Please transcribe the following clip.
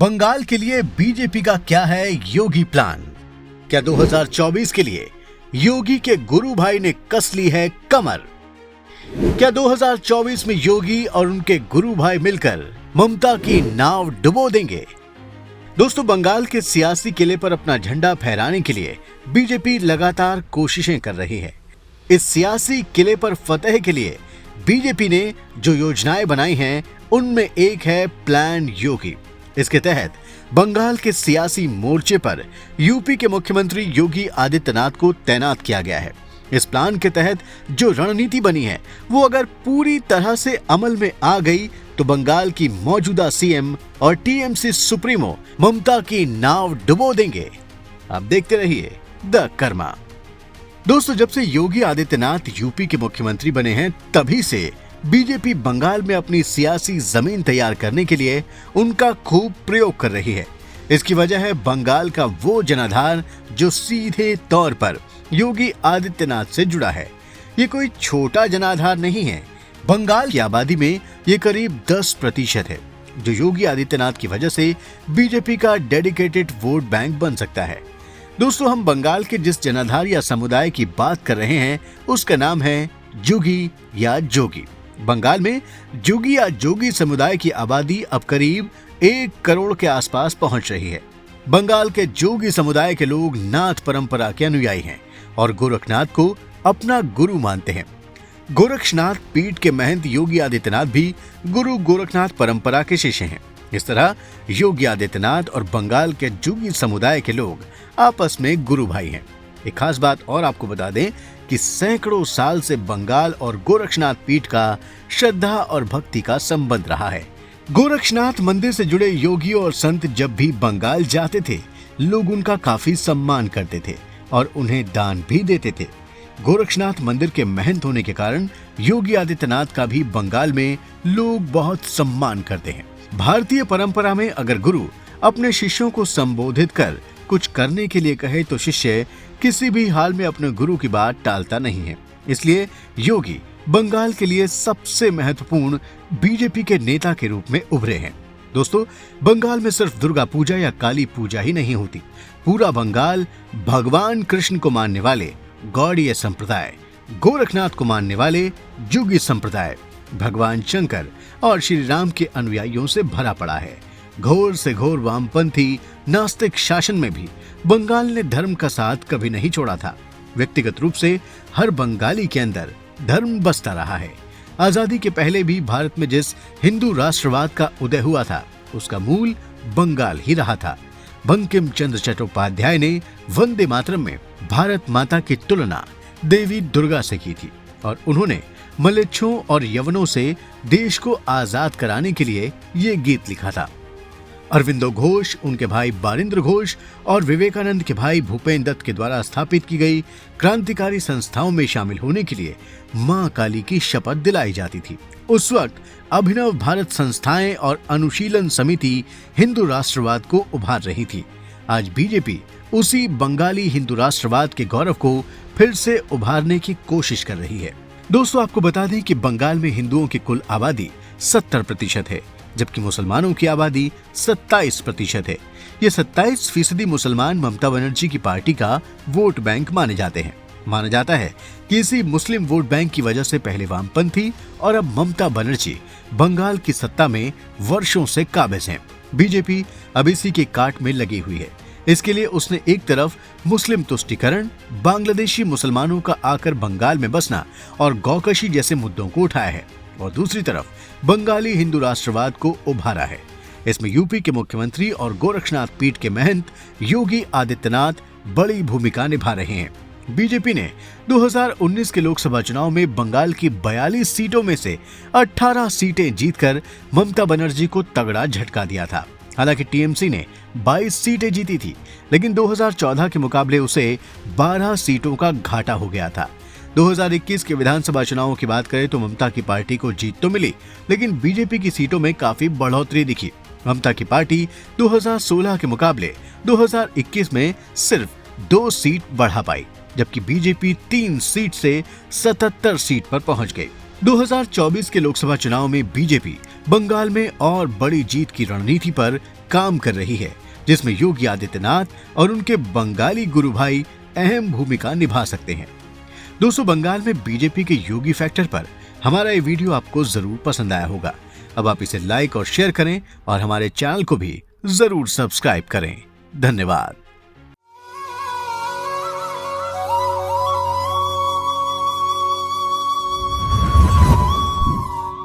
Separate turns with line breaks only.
बंगाल के लिए बीजेपी का क्या है योगी प्लान? क्या 2024 के लिए योगी के गुरु भाई ने कस ली है कमर? क्या 2024 में योगी और उनके गुरु भाई मिलकर ममता की नाव डुबो देंगे? दोस्तों, बंगाल के सियासी किले पर अपना झंडा फहराने के लिए बीजेपी लगातार कोशिशें कर रही है। इस सियासी किले पर फतेह के लिए बीजेपी ने जो योजनाएं बनाई हैं, उनमें एक है प्लान योगी। इसके तहत बंगाल के सियासी मोर्चे पर यूपी के मुख्यमंत्री योगी आदित्यनाथ को तैनात किया गया है। इस प्लान के तहत जो रणनीति बनी है, वो अगर पूरी तरह से अमल में आ गई तो बंगाल की मौजूदा सीएम और टीएमसी सुप्रीमो ममता की नाव डुबो देंगे। आप देखते रहिए द कर्मा। दोस्तों, जब से योगी आदित्यनाथ यूपी के मुख्यमंत्री बने हैं, तभी से बीजेपी बंगाल में अपनी सियासी जमीन तैयार करने के लिए उनका खूब प्रयोग कर रही है। इसकी वजह है बंगाल का वो जनाधार जो सीधे तौर पर योगी आदित्यनाथ से जुड़ा है। ये कोई छोटा जनाधार नहीं है। बंगाल की आबादी में ये करीब 10% है, जो योगी आदित्यनाथ की वजह से बीजेपी का डेडिकेटेड वोट बैंक बन सकता है। दोस्तों, हम बंगाल के जिस जनाधार या समुदाय की बात कर रहे हैं, उसका नाम है जुगी या जोगी। बंगाल में जुगी या जोगी समुदाय की आबादी अब करीब 1 करोड़ के आसपास पहुंच रही है। बंगाल के जोगी समुदाय के लोग नाथ परंपरा के अनुयायी हैं और गोरखनाथ को अपना गुरु मानते हैं। गोरक्षनाथ पीठ के महंत योगी आदित्यनाथ भी गुरु गोरखनाथ परंपरा के शिष्य हैं। इस तरह योगी आदित्यनाथ और बंगाल के जोगी समुदाय के लोग आपस में गुरु भाई हैं। एक खास बात और आपको बता दें कि सैकड़ों साल से बंगाल और गोरक्षनाथ पीठ का श्रद्धा और भक्ति का संबंध रहा है। गोरक्षनाथ मंदिर से जुड़े योगी और संत जब भी बंगाल जाते थे, लोग उनका काफी सम्मान करते थे और उन्हें दान भी देते थे। गोरक्षनाथ मंदिर के महंत होने के कारण योगी आदित्यनाथ का भी बंगाल में लोग बहुत सम्मान करते हैं। भारतीय परंपरा में अगर गुरु अपने शिष्यों को संबोधित कर कुछ करने के लिए कहे तो शिष्य किसी भी हाल में अपने गुरु की बात टालता नहीं है। इसलिए योगी बंगाल के लिए सबसे महत्वपूर्ण बीजेपी के नेता के रूप में उभरे हैं। दोस्तों, बंगाल में सिर्फ दुर्गा पूजा या काली पूजा ही नहीं होती। पूरा बंगाल भगवान कृष्ण को मानने वाले गौड़ीय संप्रदाय, गोरखनाथ को मानने वाले जुगी संप्रदाय, भगवान शंकर और श्री राम के अनुयायियों से भरा पड़ा है। घोर से घोर वामपंथी नास्तिक शासन में भी बंगाल ने धर्म का साथ कभी नहीं छोड़ा था। व्यक्तिगत रूप से हर बंगाली के अंदर धर्म बसता रहा है। आजादी के पहले भी भारत में जिस हिंदू राष्ट्रवाद का उदय हुआ था, उसका मूल बंगाल ही रहा था। बंकिम चंद्र चट्टोपाध्याय ने वंदे मातरम में भारत माता की तुलना देवी दुर्गा से की थी और उन्होंने मलेच्छों और यवनों से देश को आजाद कराने के लिए ये गीत लिखा था। अरविंदो घोष, उनके भाई बारिंद्र घोष और विवेकानंद के भाई भूपेन दत्त के द्वारा स्थापित की गई क्रांतिकारी संस्थाओं में शामिल होने के लिए मां काली की शपथ दिलाई जाती थी। उस वक्त अभिनव भारत संस्थाएं और अनुशीलन समिति हिंदू राष्ट्रवाद को उभार रही थी। आज बीजेपी उसी बंगाली हिंदू राष्ट्रवाद के गौरव को फिर से उभारने की कोशिश कर रही है। दोस्तों, आपको बता दें कि बंगाल में हिंदुओं की कुल आबादी 70% है, जबकि मुसलमानों की आबादी 27% है। ये 27% मुसलमान ममता बनर्जी की पार्टी का वोट बैंक माने जाते हैं। माना जाता है कि इसी मुस्लिम वोट बैंक की वजह से पहले वामपंथी और अब ममता बनर्जी बंगाल की सत्ता में वर्षों से काबिज हैं। बीजेपी अब इसी के काट में लगी हुई है। इसके लिए उसने एक तरफ मुस्लिम तुष्टीकरण, बांग्लादेशी मुसलमानों का आकर बंगाल में बसना और गौकशी जैसे मुद्दों को उठाया है और दूसरी तरफ बंगाली हिंदू राष्ट्रवाद को उभारा है। इसमें यूपी के मुख्यमंत्री और गोरक्षनाथ पीठ के महंत योगी आदित्यनाथ बड़ी भूमिका निभा रहे हैं। बीजेपी ने 2019 के लोकसभा चुनाव में बंगाल की 42 सीटों में से 18 सीटें जीतकर ममता बनर्जी को तगड़ा झटका दिया था। हालांकि टीएमसी ने 22 सीटें जीती थी, लेकिन 2014 के मुकाबले उसे 12 सीटों का घाटा हो गया था। 2021 के विधानसभा चुनावों की बात करें तो ममता की पार्टी को जीत तो मिली, लेकिन बीजेपी की सीटों में काफी बढ़ोतरी दिखी। ममता की पार्टी 2016 के मुकाबले 2021 में सिर्फ 2 सीट बढ़ा पाई, जबकि बीजेपी 3 सीट से 77 सीट पर पहुंच गई। 2024 के लोकसभा चुनाव में बीजेपी बंगाल में और बड़ी जीत की रणनीति पर काम कर रही है, जिसमें योगी आदित्यनाथ और उनके बंगाली गुरु भाई अहम भूमिका निभा सकते हैं। दोस्तों, बंगाल में बीजेपी के योगी फैक्टर पर हमारा ये वीडियो आपको जरूर पसंद आया होगा। अब आप इसे लाइक और शेयर करें और हमारे चैनल को भी जरूर सब्सक्राइब करें। धन्यवाद।